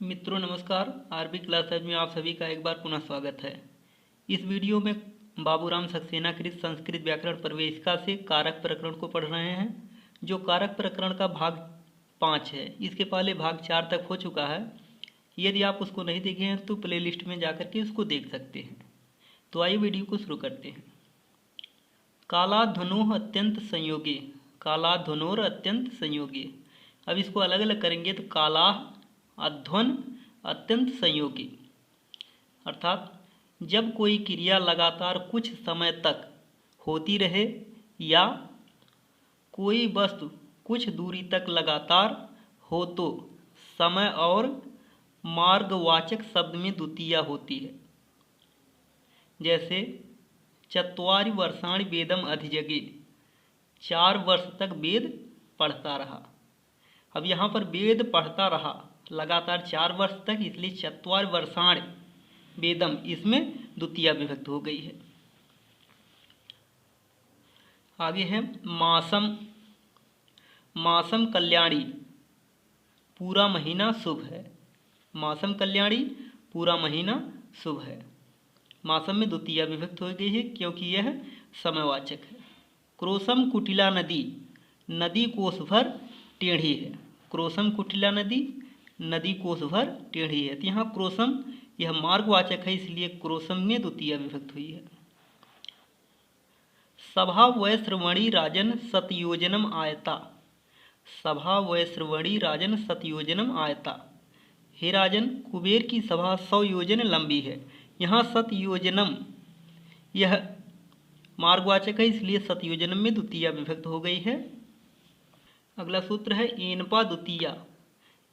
मित्रों नमस्कार। RB classes में आप सभी का एक बार पुनः स्वागत है। इस वीडियो में बाबूराम सक्सेना कृत संस्कृत व्याकरण प्रवेशिका से कारक प्रकरण को पढ़ रहे हैं, जो कारक प्रकरण का भाग 5 है। इसके पहले भाग 4 तक हो चुका है। यदि आप उसको नहीं देखे हैं तो प्लेलिस्ट में जाकर के उसको देख सकते हैं। तो आइए वीडियो को शुरू करते हैं। कालाध्वनोः अत्यंत संयोगी, कालाध्वनोर अत्यंत संयोगी। अब इसको अलग अलग करेंगे तो काला अध्वन अत्यंत संयोगी, अर्थात जब कोई क्रिया लगातार कुछ समय तक होती रहे या कोई वस्तु कुछ दूरी तक लगातार हो तो समय और मार्गवाचक शब्द में द्वितीया होती है। जैसे चत्वारि वर्षाणि वेदम अधिजगे, 4 वर्ष तक वेद पढ़ता रहा। अब यहाँ पर वेद पढ़ता रहा लगातार 4 वर्ष तक, इसलिए चत्वारि वर्षाणि वेदम इसमें द्वितीया विभक्त हो गई है। आगे है मासम, मासम कल्याणी, पूरा महीना शुभ है। मासम कल्याणी पूरा महीना शुभ है। मासम में द्वितीया विभक्त हो गई है क्योंकि यह समयवाचक है। क्रोशम कुटिला नदी, नदी कोस भर टेढ़ी है। क्रोशम कुटिला नदी, नदी कोस भर टेढ़ी है। तो यहाँ क्रोशम यह मार्गवाचक है, इसलिए क्रोशम में द्वितीया विभक्त हुई है। सभा वैश्रवणी राजन सतयोजनम आयता, सभा वैश्रवणी राजन सतयोजनम आयता। हे राजन, कुबेर की सभा 100 योजन लंबी है। यहाँ सतयोजनम यह मार्गवाचक है, इसलिए सतयोजनम में द्वितीया विभक्त हो गई है। अगला सूत्र है एनपा द्वितीया।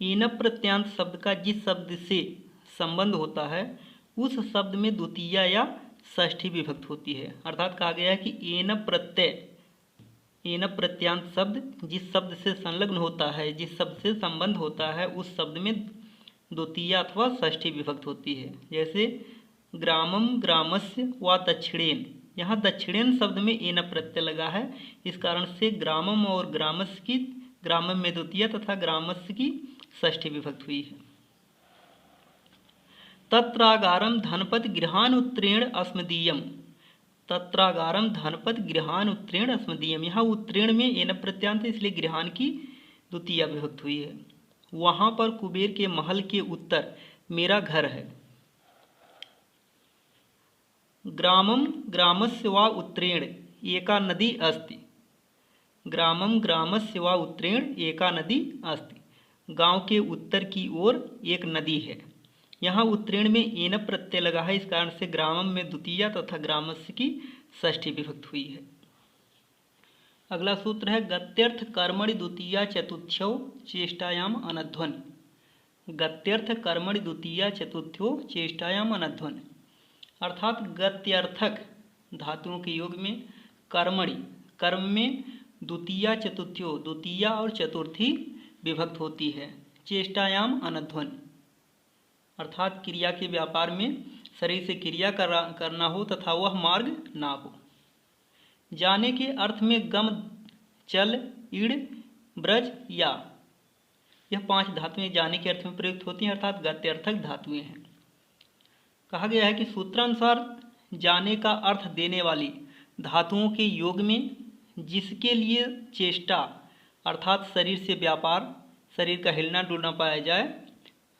एनप प्रत्यांत शब्द का जिस शब्द से संबंध होता है उस शब्द में द्वितीया या षष्ठी विभक्त होती है। अर्थात कहा गया है कि एनप प्रत्यय, एनप प्रत्यांत शब्द जिस शब्द से संलग्न होता है, जिस शब्द से संबंध होता है, उस शब्द में द्वितीया अथवा षष्ठी विभक्त होती है। जैसे ग्रामम ग्रामस्य व दक्षिणेन, यहाँ दक्षिणेन शब्द में एनप प्रत्यय लगा है, इस कारण से ग्रामम और ग्रामस्य की, ग्रामम में द्वितीया तथा ग्रामस्य की षष्ठी विभक्त हुई है। तत्रागारम धनपद गृहान उत्तीर्ण अस्मदीयम, तत्रागारम धनपद गृहान उत्तीर्ण अस्मदीयम। यहाँ उत्तीर्ण में एनप प्रत्यांत, इसलिए गृहान की द्वितीया विभक्त हुई है। वहाँ पर कुबेर के महल के उत्तर मेरा घर है। ग्रामम ग्रामस्य वा उत्तीर्ण एका नदी अस्ति, ग्रामम ग्रामस्य वा उत्तीर्ण एका नदी अस्ति। गांव के उत्तर की ओर एक नदी है। यहाँ उत्तीर्ण में एनप प्रत्यय लगा है, इस कारण से ग्रामम में द्वितीया तथा ग्रामस्य की षष्ठी विभक्त हुई है। अगला सूत्र है गत्यर्थ कर्मणि द्वितीया चतुर्थ्यो चेष्टायाम अनध्वन। गत्यर्थ कर्मणि द्वितीया चतुर्थ्यो चेष्टायाम अनध्वन, अर्थात गत्यर्थक धातुओं के योग में कर्मणि, कर्म में द्वितीया चतुर्थ्यो, द्वितीया और चतुर्थी विभक्त होती है। चेष्टायाम अनध्वन, अर्थात क्रिया के व्यापार में शरीर से क्रिया करना हो तथा वह मार्ग ना हो। जाने के अर्थ में गम, चल, इड़, ब्रज, या, यह 5 धातुएं जाने के अर्थ में प्रयुक्त होती हैं, अर्थात गत्यर्थक धातुएं हैं। कहा गया है कि सूत्रानुसार जाने का अर्थ देने वाली धातुओं के योग में जिसके लिए चेष्टा अर्थात शरीर से व्यापार, शरीर का हिलना डुलना पाया जाए,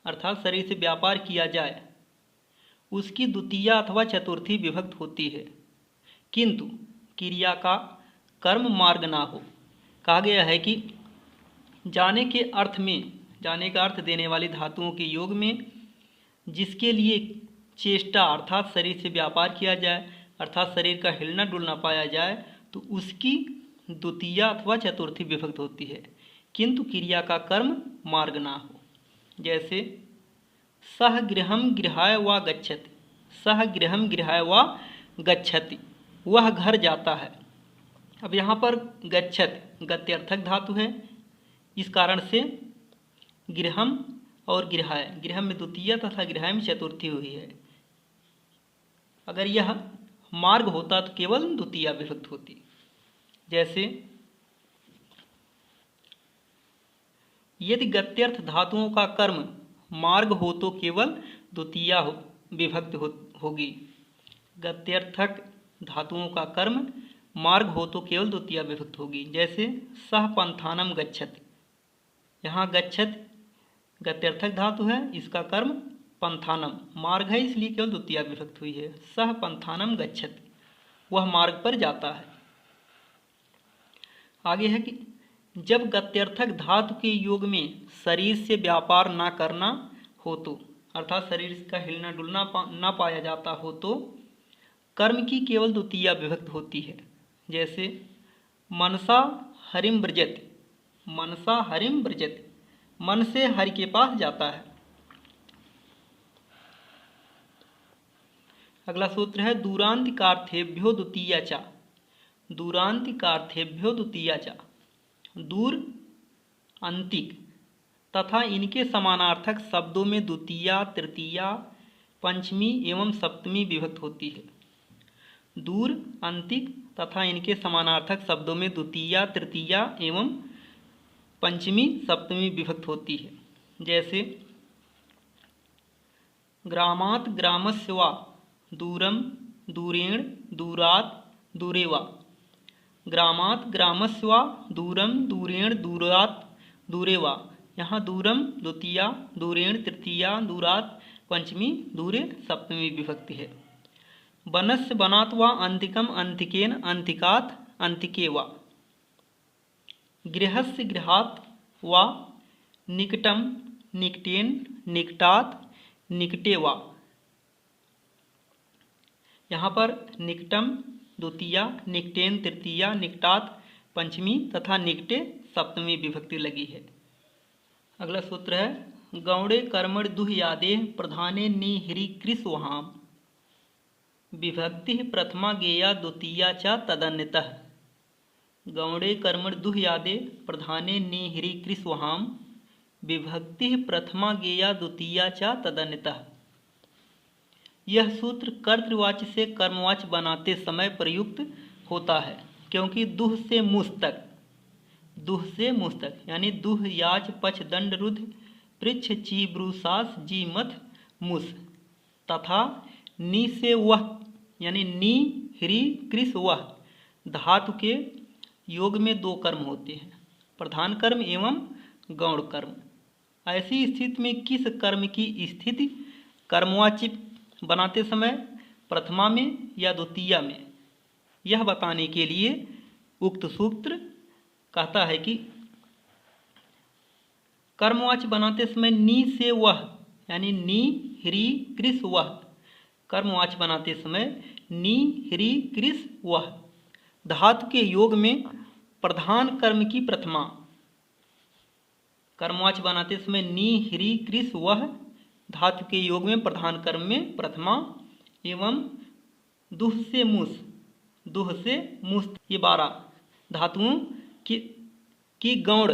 अर्थात शरीर से व्यापार किया जाए, उसकी द्वितीया अथवा चतुर्थी विभक्त होती है, किंतु क्रिया का कर्म मार्ग ना हो। कहा गया है कि जाने के अर्थ में, जाने का अर्थ देने वाली धातुओं के योग में जिसके लिए चेष्टा अर्थात शरीर से व्यापार किया जाए, अर्थात शरीर का हिलना डुलना पाया जाए, तो उसकी द्वितीया अथवा चतुर्थी विभक्त होती है, किंतु क्रिया का कर्म मार्ग ना हो। जैसे सह गृहम गृहाय वा गच्छति, सह गृहम गृहाय वा गच्छति, वह घर जाता है। अब यहाँ पर गच्छति गत्यर्थक धातु है, इस कारण से गृहम और गृहाय, गृहम में द्वितीया तथा गृहाय में चतुर्थी हुई है। अगर यह मार्ग होता तो केवल द्वितीया विभक्त होती। जैसे यदि गत्यर्थ धातुओं का कर्म मार्ग हो तो केवल द्वितीया विभक्त होगी। गत्यर्थक धातुओं का कर्म मार्ग हो तो केवल द्वितीया विभक्त होगी। जैसे सह पंथानम गच्छति, यहाँ गच्छति गत्यर्थक धातु है, इसका कर्म पंथानम मार्ग है, इसलिए केवल द्वितीया विभक्त हुई है। सह पंथानम गच्छति, वह मार्ग पर जाता है। आगे है कि जब गत्यर्थक धातु के योग में शरीर से व्यापार ना करना हो तो, अर्थात शरीर का हिलना डुलना ना पाया जाता हो तो कर्म की केवल द्वितीया विभक्त होती है। जैसे मनसा हरिम व्रजति, मनसा हरिम व्रजति, मन से हरि के पास जाता है। अगला सूत्र है दूरांतिकार्थेभ्यो द्वितीया चा, दूरांतिकार्थेभ्यो द्वितीया चा, दूर अंतिक तथा इनके समानार्थक शब्दों में द्वितीया तृतीया पंचमी एवं सप्तमी विभक्त होती है। दूर अंतिक तथा इनके समानार्थक शब्दों में द्वितीया तृतीया एवं पंचमी सप्तमी विभक्त होती है। जैसे ग्रामात् ग्रामस्य वा, दूरम दूरेण दूरात् दूरे वा, ग्रामात् ग्रामस्य वा, दूरम दूरेण दूरात् दूरे वा। यहाँ दूरम द्वितीया, दूरेण तृतीया, दूरात् पंचमी, दूरे सप्तमी विभक्ति है। वनस्य वनात् वा, अंतिकम अंतिकेन अंतिकात् अंतिके वा, गृहस्य गृहात् वा, निकटम निकटेन निकटात् निकटे वा। यहाँ पर निकटम द्वितीया, निकटेन तृतीया, निकटात् पंचमी तथा निकटे सप्तमी विभक्ति लगी है। अगला सूत्र है गौड़े कर्मण दुह्यादे प्रधाने निहिरी कृस्वहाम, विभक्ति प्रथमा गेया द्वितीया च तदन्यतः। गौड़े कर्मण दुह्यादे प्रधाने निहिरी कृस्वहाम, विभक्ति प्रथमा गेया द्वितीया च तदन्यतः। यह सूत्र कर्तृवाच्य से कर्मवाच्य बनाते समय प्रयुक्त होता है, क्योंकि दुह से मुस तक, दुह से मुस तक यानी दुह याज पछ दंड रुद्ध पृच्छ ची ब्रूसास जी मथ मुस, तथा नी से वह यानी नी ह्री कृस वह धातु के योग में दो कर्म होते हैं, प्रधान कर्म एवं गौण कर्म। ऐसी स्थिति में किस कर्म की स्थिति कर्मवाच्य बनाते समय प्रथमा में या द्वितीया में, यह बताने के लिए उक्त सूत्र कहता है कि कर्मवाच्य बनाते समय नी से वह यानी नी ह्री कृस वह, कर्मवाच्य बनाते समय नी ह्री कृस वह धातु के योग में प्रधान कर्म की प्रथमा, कर्मवाच्य बनाते समय नी ह्री कृस वह धातु के योग में प्रधान कर्म में प्रथमा एवं दुह से मुस, दुह से मुस, ये 12 धातुओं की गौण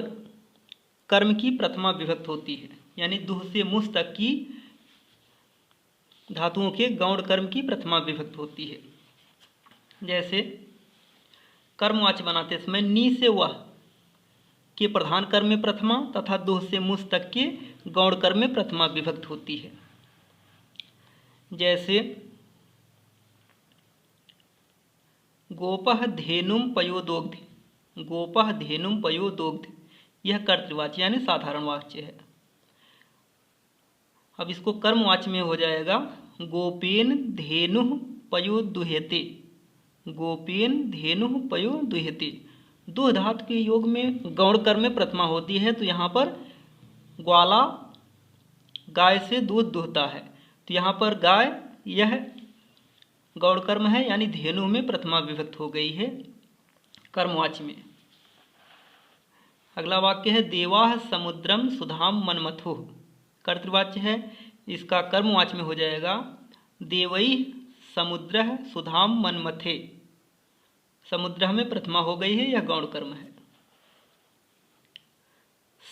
कर्म की प्रथमा विभक्त होती है, यानी दुह से मुस तक की धातुओं के गौण कर्म की प्रथमा विभक्त होती है। जैसे कर्मवाच्य बनाते समय नी से वह के प्रधान कर्म में प्रथमा तथा दुह से मुस तक के गौण कर्म में प्रथमा विभक्त होती है। जैसे गोपः धेनुम पयोदोग्ध, गोपः धेनुम पयोदोग्ध, यह कर्तृवाच्य यानी साधारण वाच्य है। अब इसको कर्मवाच्य में हो जाएगा गोपेन धेनु पयोदुह्यते, गोपेन धेनु पयोदुह्यते। दुह धातु के योग में गौण कर्म में प्रथमा होती है, तो यहाँ पर ग्वाला गाय से दूध दुहता है, तो यहाँ पर गाय यह गौण कर्म है, यानी धेनु में प्रथमा विभक्त हो गई है कर्मवाच्य में। अगला वाक्य है देवाः समुद्रम सुधाम मनमथुः, कर्तृवाच्य है, इसका कर्मवाच्य में हो जाएगा देवैः समुद्रः सुधाम मनमथे, समुद्र में प्रथमा हो गई है, यह गौण कर्म है।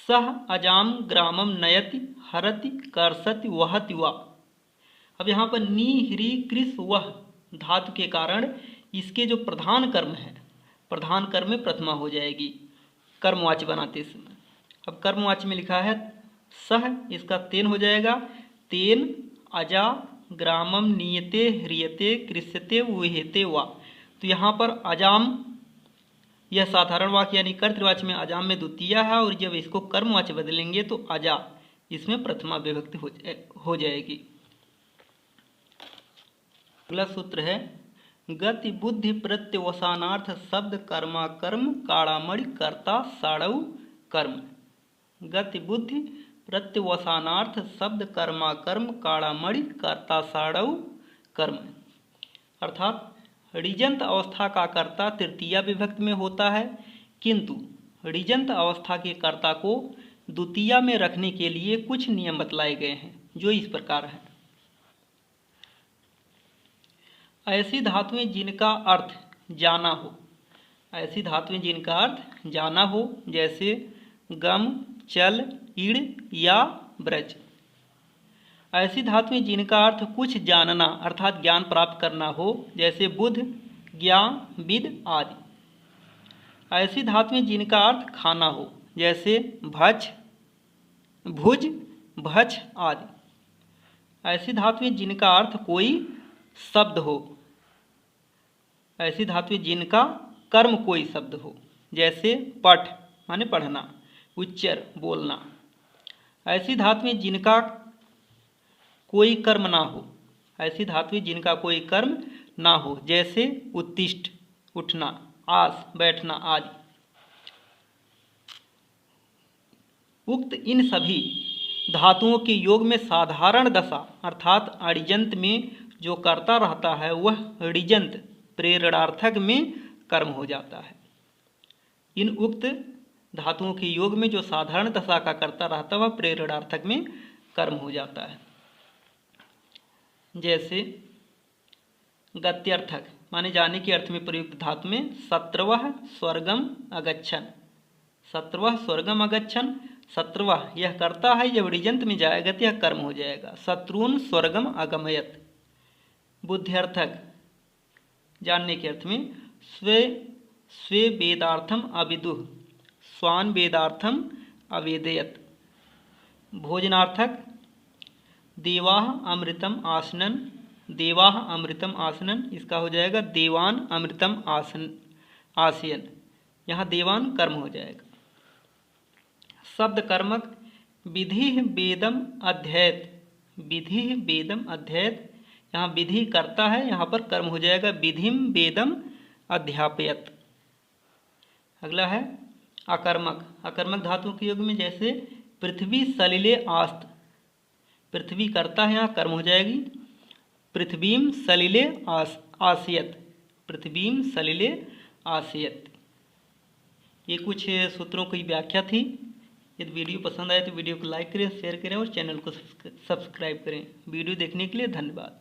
सह अजाम ग्रामम नयति हरति कर्षति वहति वा, अब यहाँ पर नी ह्री कृस वह धातु के कारण इसके जो प्रधान कर्म है, प्रधान कर्म में प्रथमा हो जाएगी कर्मवाच्य बनाते समय। अब कर्मवाच्य में लिखा है सह इसका तेन हो जाएगा। तेन अजा ग्रामम नीयते ह्रियते कृष्यते वुह्यते वा। तो यहाँ पर अजाम यह साधारण वाक्य यानी कर्तृवाच्य में अजाम में द्वितीय है, और जब इसको कर्मवाच्य बदलेंगे तो अजा इसमें प्रथमा विभक्ति हो जाएगी। अगला सूत्र है गति बुद्धि प्रत्यवसानार्थ शब्द कर्मा कर्म काड़ामणि कर्ता साड़व कर्म। गति बुद्धि प्रत्यवसानार्थ शब्द कर्मा कर्म काड़ामणि कर्ता साड़व कर्म। अर्थात ऋजंत अवस्था का कर्ता तृतीया विभक्ति में होता है, किंतु ऋजंत अवस्था के कर्ता को द्वितीया में रखने के लिए कुछ नियम बतलाए गए हैं, जो इस प्रकार है। ऐसी धातुएं जिनका अर्थ जाना हो, ऐसी धातुएं जिनका अर्थ जाना हो, जैसे गम, चल, ईड़ या ब्रज। ऐसी धातुएं जिनका अर्थ कुछ जानना अर्थात ज्ञान प्राप्त करना हो, जैसे बुध, ज्ञान, विद आदि। ऐसी धातुएं जिनका अर्थ खाना हो, जैसे भक्ष, भुज, भक्ष आदि। ऐसी धातुएं जिनका अर्थ कोई शब्द हो, ऐसी धातुएं जिनका कर्म कोई शब्द हो, जैसे पठ माने पढ़ना, उच्चर बोलना। ऐसी धातुएं जिनका कोई कर्म ना हो, ऐसी धातुएं जिनका कोई कर्म ना हो, जैसे उत्तिष्ठ उठना, आस बैठना आदि। उक्त इन सभी धातुओं के योग में साधारण दशा अर्थात अणिजंत में जो कर्ता रहता है वह ऋजंत प्रेरणार्थक में कर्म हो जाता है। इन उक्त धातुओं के योग में जो साधारण दशा का कर्ता रहता है वह प्रेरणार्थक में कर्म हो जाता है। जैसे गत्यर्थक माने जाने के अर्थ में प्रयुक्त धातु में शत्रवः स्वर्गम अगच्छन। शत्रवः स्वर्गम अगच्छन, शत्रवः यह कर्ता है, जब ऋजंत में जाएगा तो यह कर्म हो जाएगा। शत्रुन स्वर्गम अगमयत। बुद्ध्यर्थक जानने के अर्थ में स्वे वेदार्थम अविदुः, स्वान वेदार्थम अवेदयत। भोजनार्थक देवाः अमृतम आसनन, देवाः अमृतम आसनन, इसका हो जाएगा देवान अमृतम आसयन। यहाँ देवान कर्म हो जाएगा। शब्द कर्मक विधि वेदम अध्ययत, विधि वेदम अध्ययत, यहाँ विधि करता है, यहाँ पर कर्म हो जाएगा विधिम वेदम अध्यापयत। अगला है अकर्मक। अकर्मक धातु के योग में जैसे पृथ्वी सलिले आस्त, पृथ्वी करता है, यहाँ कर्म हो जाएगी पृथ्वीम सलिले आसियत, पृथ्वीम सलिले आसियत। ये कुछ सूत्रों की व्याख्या थी। यदि वीडियो पसंद आए तो वीडियो को लाइक करें, शेयर करें और चैनल को सब्सक्राइब करें। वीडियो देखने के लिए धन्यवाद।